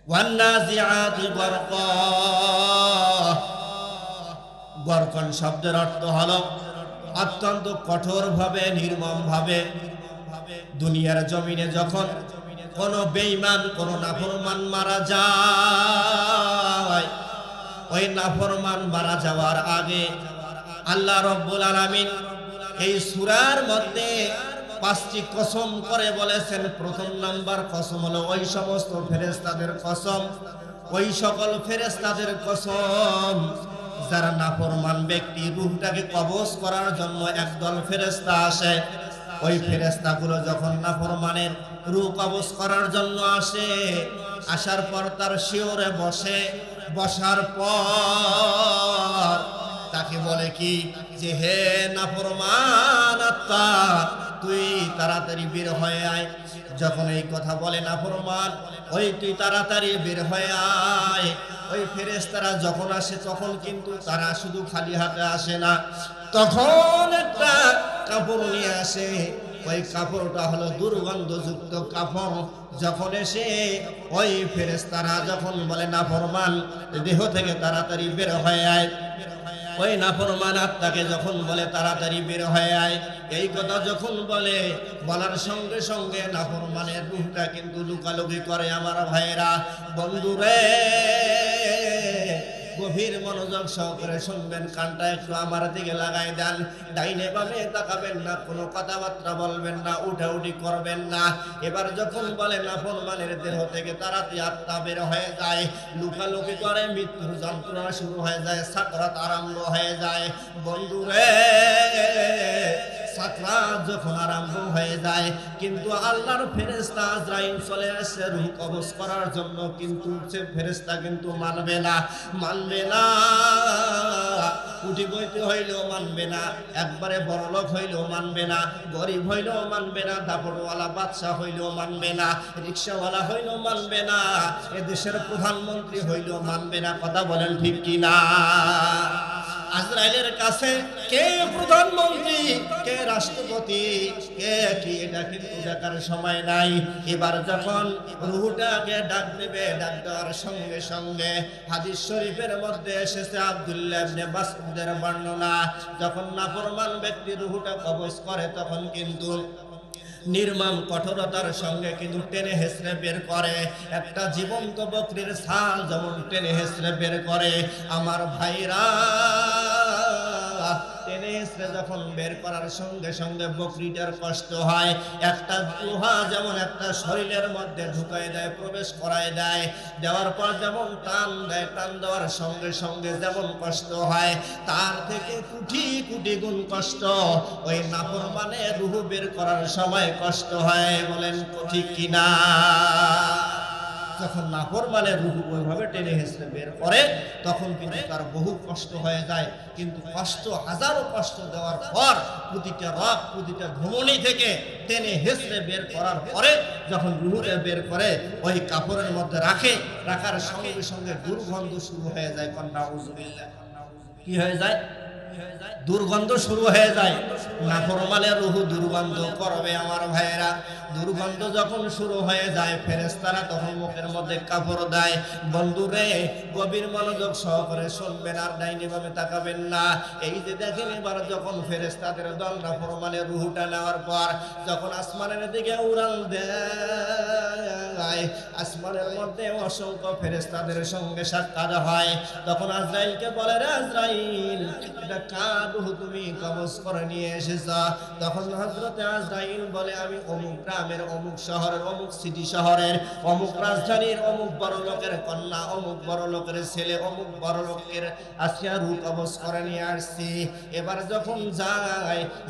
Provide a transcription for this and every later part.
ওয়ান্নাজিআতি গরকা। গরকন শব্দের অর্থ হলো অত্যন্ত কঠোরভাবে, নির্মমভাবে। দুনিয়ার জমিনে যখন কোন বেঈমান, কোন নাফরমান মারা যায়, ওই নাফরমান মারা যাওয়ার আগে আল্লাহ রাব্বুল আলামিন এই সূরার মধ্যে 5টি কসম করে বলেছেন। প্রথম নাম্বার কসম হলো ওই সমস্ত ফেরেশতাদের কসম, ওই সকল ফেরেশতাদের কসম যারা নাফরমান ব্যক্তি রূহটাকে কবজ করার জন্য একদল ফেরেশতা আসে। ওই ফেরেশতাগুলো যখন নাফরমানের রূহ কবজ করার জন্য আসে, আসার পর তার শিওরে বসে, বসার পর তাকে বলে কি যে হে নাফরমান আত্মা, তুই তাড়াতাড়ি বের হয়ে আয়। যখন এই কথা বলে নাফরমান, ওই তুই তাড়াতাড়ি বের হয়ে আয়, ওই ফেরেশতারা যখন আসে তখন কিন্তু তারা শুধু খালি হাতে আসে না, তখন একটা কাপড় নিয়ে আসে। ওই কাপড়টা হলো দুর্গন্ধযুক্ত কাপড়। যখন এসে ওই ফেরেশতারা যখন বলে নাফরমান দেহ থেকে তাড়াতাড়ি বের হয়ে আয়, ওই নাফরমান আত্মাকে যখন বলে তাড়াতাড়ি বের হয়ে আয়, এই কথা যখন বলে, বলার সঙ্গে সঙ্গে নাফরমানের রূহটা কিন্তু লুকালুকি করে। আমার ভাইয়েরা, বন্ধুরে, গভীর মনোযোগ সহকারে শুনবেন, কানটা একটু আমার দিকে লাগাই দেন। ডাইনে বামে তাকাবেন না, কোনো কথাবার্তা বলবেন না, উঠাউঠি করবেন না। এবার যখন বলে নাফরমানের দেহ থেকে তাড়াতাড়ি আত্মা বের হয়ে যায়, লুকালুকি করে, মৃত্যুর যন্ত্রণা শুরু হয়ে যায়, সাকরাত আরম্ভ হয়ে যায়। বন্ধুরে, সাকরাত যখন আরম্ভ হয়ে যায়, কিন্তু আল্লাহর ফেরেশতা আজরাইল চলে আসে রূহ কবজ করার জন্য, কিন্তু সে ফেরেশতা কিন্তু মানবে না, মানবে না। উঠি বইতে হইলেও মানবে না, একবারে বড়লোক হইলেও মানবে না, গরিব হইলেও মানবে না, দাপটওয়ালা বাদশা হইলেও মানবে না, রিক্সাওয়ালা হইলেও মানবে না, এদেশের প্রধানমন্ত্রী হইলেও মানবে না। কথা বলেন ঠিক কিনা? আজরাইলের কাছে কে প্রধানমন্ত্রী, কে রাষ্ট্রপতি, কে কি, এটা কিন্তু দেখার সময় নাই। এবার যখন রূহটাকে ডাক দেবে, ডাক দেওয়ার সঙ্গে সঙ্গে হাদিস শরীফের মধ্যে এসেছে আব্দুল্লাহ ইবনে মাসউদের বর্ণনা, যখন নাফরমান ব্যক্তি রূহটা কবজ করে তখন কিন্তু নির্মম কঠোরতার সঙ্গে কিন্তু টেনে হেসড়ে বের করে। একটা জীবন্ত বকরির ছাল যেমন টেনে হেসড়ে বের করে, আমার ভাইরা, টেনে হেসড়ে যখন বের করার সঙ্গে সঙ্গে বকরিটার কষ্ট হয়। একটা লোহা যেমন একটা শরীরের মধ্যে ঢুকাই দেয়, প্রবেশ করায় দেয়, দেওয়ার পর যেমন টান দেয়, টান দেওয়ার সঙ্গে সঙ্গে যেমন কষ্ট হয়, তার থেকে কোটি কোটি গুণ কষ্ট ওই নাফরমানের রূহ বের করার সময় কষ্ট হয়। বলেন ঠিক কিনা? যখন নাফরমানের রূহ ওইভাবে টেনে হেসড়ে বের করে তখন কিন্তু তার বহু কষ্ট হয়ে যায়। কিন্তু কষ্ট, হাজারো কষ্ট দেওয়ার পর, প্রতিটা রক, প্রতিটা ধমনী থেকে টেনে হেসড়ে বের করার পরে যখন রূহটা বের করে ওই কাপড়ের মধ্যে রাখে, রাখার সঙ্গে সঙ্গে দুর্গন্ধ শুরু হয়ে যায়। নাউযুবিল্লাহ। কি হয়ে যায়? দুর্গন্ধ শুরু হয়ে যায়। নাফরমানের রূহ দুর্গন্ধ করবে আমার ভাইয়েরা। দুর্গন্ধ যখন শুরু হয়ে যায়, ফেরেশতারা তখন মুখের মধ্যে কাপড় দেয়। বন্ধুরে, গভীর মনোযোগ সহকারে শুনবেন আর ডাইনে বামে তাকাবেন না। এই যে দেখেন, এবার যখন ফেরেশতাদের দল নাফরমানের রূহটা নেওয়ার পর যখন আসমানের দিকে উড়াল দেয়, আসমানের মধ্যে অসংখ্য ফেরেশতাদের সঙ্গে সাক্ষাৎ হয়। তখন আজরাইলকে বলে, রে আজরাইল, এটা কার রূহ তুমি কবজ করে নিয়ে এসেছ? তখন হযরতে আজরাইল বলে, আমি অমুক গ্রামের, অমুক শহরের, অমুক সিটি শহরের, অমুক রাজধানীর, অমুক বড় লোকের কন্যা, অমুক বড় লোকের ছেলে, অমুক বড় লোকের আসিয়া রূহ কবজ করে নিয়ে আসছি। এবার যখন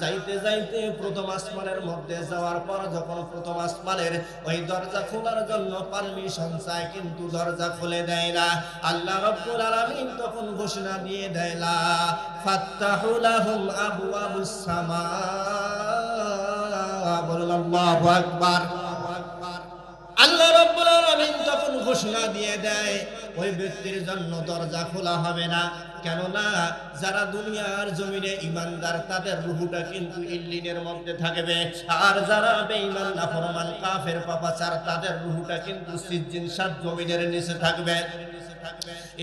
যাইতে যাইতে প্রথম আসমানের মধ্যে যাওয়ার পর যখন প্রথম আসমানের ওই দরজা খোলার জন্য পারমিশন চায়, কিন্তু দরজা খুলে দেয় না। আল্লাহ রাব্বুল আলামিন তখন ঘোষণা দিয়ে দেয়, লা ফাত্তাহু লাহুম আবওয়াবুস সামা। বলুন আল্লাহু আকবার। আল্লাহ রাব্বুল আলামিন তখন ঘোষণা দিয়ে দেয় ওই ব্যক্তির জন্য দরজা খোলা হবে না। কেননা যারা দুনিয়ার জমিনে ইমানদার তাদের রূহটা কিন্তু ইল্লিনের মধ্যে থাকবে, আর যারা বেঈমান নাফরমান কাফের পাপাচার তাদের রূহটা কিন্তু সিজ্জিন সাত জমিনের নিচে থাকবে।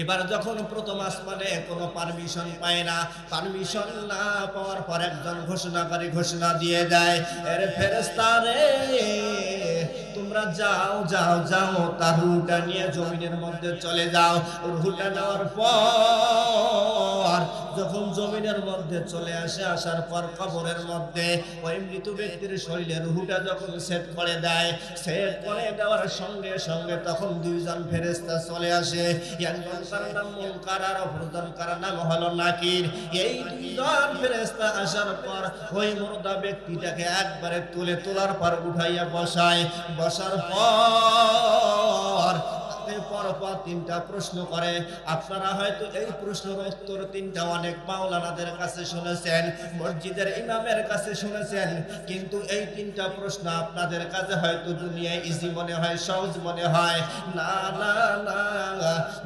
এবার যখন প্রথম আসমানে কোনো পারমিশন পায় না, পারমিশন না পাওয়ার পর একজন ঘোষণাকারী ঘোষণা দিয়ে দেয়, এর ফেরেশতা রে তোমরা যাও যাও যাও, তার রূহটা নিয়ে জমিনের মধ্যে চলে যাও। রূহটা নেওয়ার পর যখন জমিনের মধ্যে চলে আসে, আসার পর কবরের মধ্যে ওই মৃত ব্যক্তির শরীরে রূহটা যখন সেট করে দেয়, সেট করে দেওয়ার সঙ্গে সঙ্গে তখন দুইজন ফেরেশতা চলে আসে। একজন তার নাম মুনকার আর অপরজন কার নাম হলো নাকির। এই দুইজন ফেরেশতা আসার পর ওই মুর্দা ব্যক্তিটাকে একবারে তোলার পর উঠাইয়া বসায়। বসার পর পরপর তিনটা প্রশ্ন করে। আপনারা হয়তো এই প্রশ্নের উত্তর তিনটা অনেক মাওলানাদের কাছে শুনেছেন, মসজিদের ইমামের কাছে শুনেছেন, কিন্তু এই তিনটা প্রশ্ন আপনাদের কাছে হয়তো দুনিয়ায় ইজি মনে হয়, সহজ মনে হয়। না না না,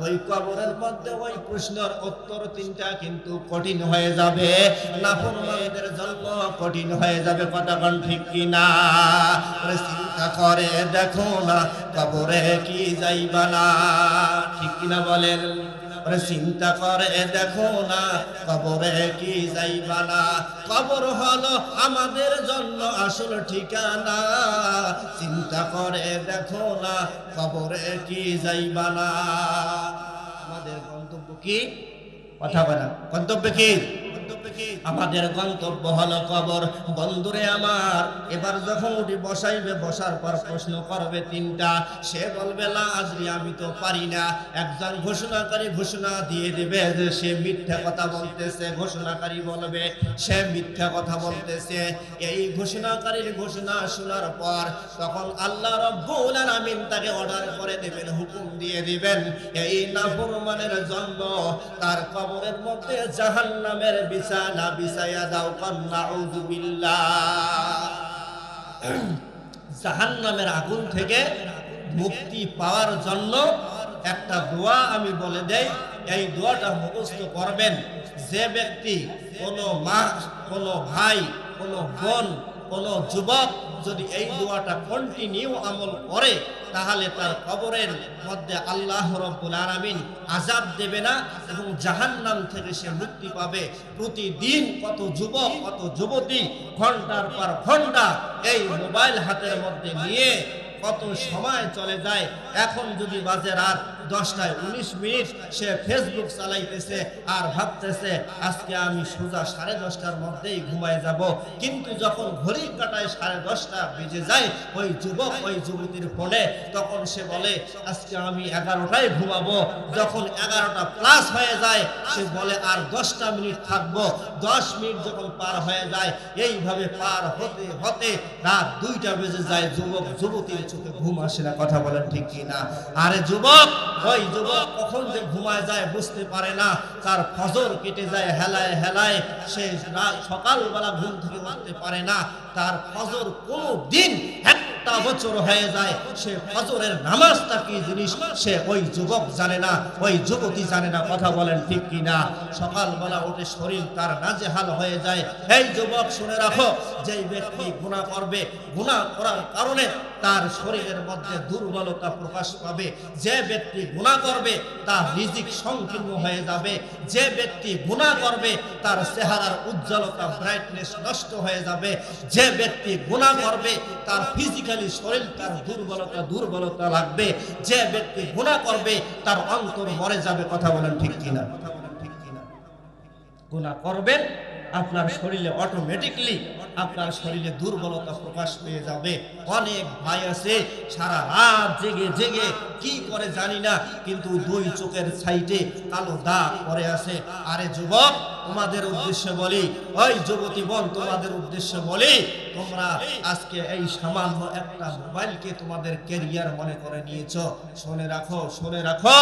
ওই কবরের মধ্যে ওই প্রশ্নের উত্তর তিনটা কিন্তু কঠিন হয়ে যাবে, নাফরমানদের জন্য কঠিন হয়ে যাবে। কথা কোন ঠিক কিনা? চিন্তা করে দেখো না কবরে কি যাইবা না, ঠিক কিনা বলেন? চিন্তা করে দেখো না কবরে কি যাইবা না। কবর হলো আমাদের জন্য আসল ঠিকানা। চিন্তা করে দেখো না কবরে কি যাইবা না। আমাদের গন্তব্য কি? কথা বলা গন্তব্য কি? আমাদের গন্তব্য হলো কবর। বন্ধুরে আমার, এবার যখন উঠি বসাইবে, বসার পর প্রশ্ন করবে তিনটা। সে বলবে লা আজরি, আমি তো পারি না। একজন ঘোষণাকারী ঘোষণা দিয়ে দেবে যে সে মিথ্যা কথা বলতেছে। ঘোষণাকারী বলবে সে মিথ্যা কথা বলতেছে। এই ঘোষণাকারীর ঘোষণা শোনার পর তখন আল্লাহ রাব্বুল আলামিন তাকে অর্ডার করে দেবেন, হুকুম দিয়ে দিবেন, এই নাফরমানের জন্য তার কবরের মধ্যে জাহান্নামের বিছানা বিছায়া দাও। নাউযু বিল্লাহ। জাহান্নামের আগুন থেকে মুক্তি পাওয়ার জন্য একটা দোয়া আমি বলে দেই, এই দোয়াটা মুখস্থ করবেন। যে ব্যক্তি, কোনো মা, কোনো ভাই, কোনো বোন, কোনো যুবক যদি এই দোয়াটা কন্টিনিউ আমল করে, তাহলে তার কবরের মধ্যে আল্লাহ রাব্বুল আলামিন আযাব দেবে না এবং জাহান্নাম থেকে সে মুক্তি পাবে। প্রতিদিন কত যুবক, কত যুবতী ঘন্টার পর ঘন্টা এই মোবাইল হাতের মধ্যে নিয়ে কত সময় চলে যায়। এখন যদি বাজে রাত 10টায় 19 মিনিট, সে ফেসবুক চালাইতেছে আর ভাবতেছে আজকে আমি সোজা 10:30টার মধ্যেই ঘুমায় যাব। কিন্তু যখন ঘড়ির কাঁটায় 10:30টা বেজে যায় ওই যুবক, ওই যুবতীর ফোনে, তখন সে বলে আজকে আমি 11টায় ঘুমাবো। যখন 11টা প্লাস হয়ে যায় সে বলে আর 10টা মিনিট থাকবো। 10 মিনিট যখন পার হয়ে যায়, এইভাবে পার হতে হতে রাত 2টা বেজে যায়। যুবক যুবতীর চোখে ঘুম আসে না। কথা বলেন ঠিক কিনা? আরে যুবক, ওই যুবক কখন যে ঘুমায় যায় বুঝতে পারে না। তার ফজর কেটে যায় হেলায় হেলায়, সে সকালবেলা ঘুম থেকে উঠতে পারে না। তার ফজর কোনো দিন একটা বছর হয়ে যায়, সে ফজরের নামাজটা কি জিনিস সে ওই যুবক জানে না, ওই যুবতী জানে না। কথা বলেন ঠিক কিনা? সকালবেলা উঠে শরীর তার নাজেহাল হয়ে যায়। এই যুবক শুনে রাখো, যেই ব্যক্তি গুনাহ করবে, গুনাহ করার কারণে তার শরীরের মধ্যে দুর্বলতা প্রকাশ পাবে। যে ব্যক্তি গুনাহ করবে তার রিজিক সংকীর্ণ হয়ে যাবে। যে ব্যক্তি গুনাহ করবে তার চেহারার উজ্জ্বলতা, ব্রাইটনেস নষ্ট হয়ে যাবে। যে ব্যক্তি গুনাহ করবে তার ফিজিক্যালি শরীর তার দুর্বলতা লাগবে। যে ব্যক্তি গুনাহ করবে তার অন্তর মরে যাবে। কথা বলেন ঠিক কিনা? গুনাহ করবেন, আপনার শরীরে অটোমেটিকলি আপনার শরীরে দুর্বলতা প্রকাশ পেয়ে যাবে। অনেক ভাই আছে সারা রাত জেগে জেগে কি করে জানি না, কিন্তু দুই চোখের সাইডে কালো দাগ পড়ে আছে। আরে যুবক, তোমাদের উদ্দেশ্যে বলি, ওই যুবতী বোন, তোমাদের উদ্দেশ্যে বলি, তোমরা আজকে এই সামান্য একটা মোবাইলকে তোমাদের ক্যারিয়ার মনে করে নিয়েছো। শুনে রাখো, শুনে রাখো,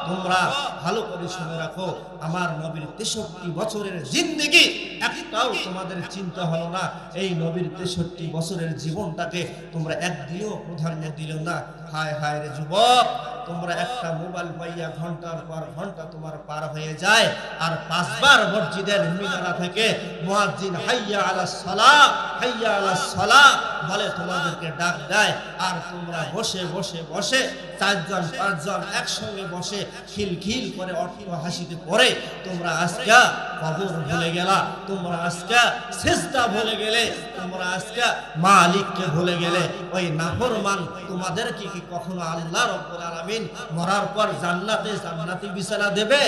তোমরা ভালো করে শুনে রাখো, আমার নবীর 63 বছরের জিন্দেগি একটাও তোমাদের চিন্তা হলো না। এই নবীর 63 বছরের জীবনটাকে তোমরা একদিনও প্রাধান্য দিল না। হায় হায় রে যুবক, তোমরা একটা মোবাইল পাইয়া ঘন্টার পর ঘন্টা তোমার পার হয়ে যায়, আর 5 বার মসজিদের মিনারা থেকে মুয়াজ্জিন হাইয়া আলাস সালাহ হাইয়া আলাস সালাহ বলে তোমাদেরকে ডাক দেয়, আর তোমরা বসে বসে বসে 4 জন 5 জন একসঙ্গে বসে খিলখিল করে অট্ট হাসিতে পড়ে তোমরা আজকে কবর ভুলে গেলা, তোমরা আজকে সিজদা ভুলে গেলে, তোমরা আজকে মালিককে ভুলে গেলে। ওই নাফরমান তোমাদেরকে কি কখনো আল্লাহ রাব্বুল আলামিন মরার পর জান্নাতি বিছানা দেবে?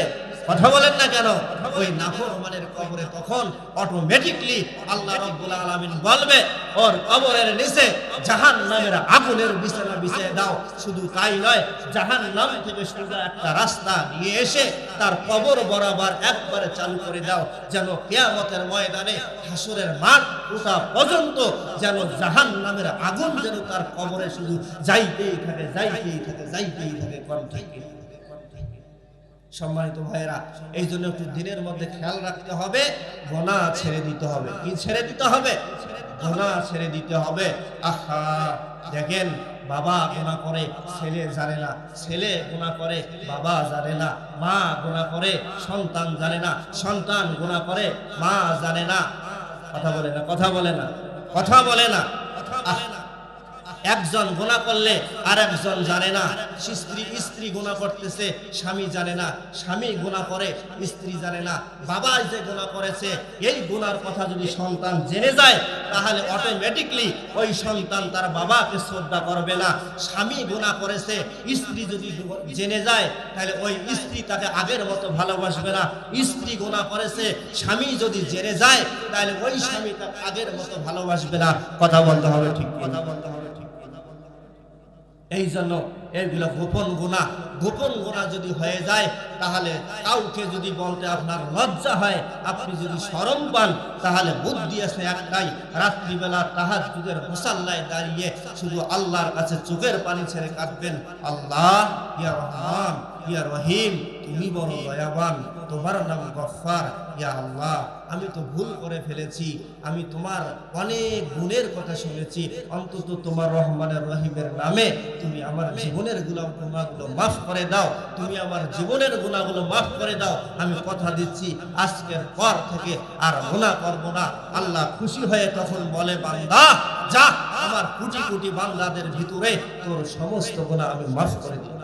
কথা বলেন না কেন? ওই নাফরমানের কবরে তখন অটোমেটিকলি আল্লাহ রাব্বুল আলামিন বলবে ওর কবরের নিচে জাহান্নামের আগুনের বিছানা বিছিয়ে দাও। শুধু তাই নয়, জাহান্নাম থেকে সোজা একটা রাস্তা নিয়ে এসে তার কবর বরাবর একবারে চালু করে দাও, যেন কিয়ামতের ময়দানে হাসরের মাঠ ওঠা পর্যন্ত যেন জাহান্নামের আগুন যেন তার কবরে শুধু যাইতেই থাকে, যাইতেই থাকে, যাইতেই থাকে। কোন ঠিক? সম্মানিত ভাইরা, এই জন্য একটু দিনের মধ্যে খেয়াল রাখতে হবে, গুনাহ ছেড়ে দিতে হবে। কি ছেড়ে দিতে হবে? গুনাহ ছেড়ে দিতে হবে। আহা, দেখেন বাবা গুনাহ করে ছেলে জানে না, ছেলে গুনাহ করে বাবা জানে না, মা গুনাহ করে সন্তান জানে না, সন্তান গুনাহ করে মা জানে না। কথা বলে না, কথা বলে না, কথা বলে না। একজন গুনাহ করলে আর একজন জানে না। স্ত্রী গুনাহ করতেছে, স্বামী জানে না, স্বামী গুনাহ করে স্ত্রী জানে না। বাবা যে গুনাহ করেছে এই গুনার কথা যদি সন্তান জেনে যায় তাহলে অটোমেটিকলি ওই সন্তান তার বাবাকে শ্রদ্ধা করবে না। স্বামী গুনাহ করেছে, স্ত্রী যদি জেনে যায় তাহলে ওই স্ত্রী তাকে আগের মতো ভালোবাসবে না। স্ত্রী গুনাহ করেছে, স্বামী যদি জেনে যায় তাহলে ওই স্বামী তাকে আগের মতো ভালোবাসবে না। কথা বলতে হবে, ঠিক কথা বলতে হবে। এই জন্য এগুলো গোপন গুনাহ যদি হয়ে যায় তাহলে কাউকে যদি বলতে আপনার লজ্জা হয়, আপনি যদি শরম পান, তাহলে বুদ্ধি আছে একটাই, রাত্রিবেলা তাহাজ্জুদের মুসাল্লায় দাঁড়িয়ে শুধু আল্লাহর কাছে চোখের পানি ছেড়ে কাঁদবেন, আল্লাহ ইয়া রহমান ইয়া রহিম, তুমি বড় দয়াবান, তোমার নাম গফফার। ইয়া আল্লাহ, আমি তো ভুল করে ফেলেছি, আমি তোমার অনেক গুণের কথা শুনেছি, অন্তত তোমার রহমানের রহিমের নামে তুমি আমার জীবনের গুনাহগুলো মাফ করে দাও, তুমি আমার জীবনের গুনাহগুলো মাফ করে দাও। আমি কথা দিচ্ছি আজকের পর থেকে আর গুনাহ করব না। আল্লাহ খুশি হয়ে তখন বলে, বান্দা যা, আমার কোটি কোটি বান্দাদের ভিতরে তোর সমস্ত গুনাহ আমি মাফ করে দিই।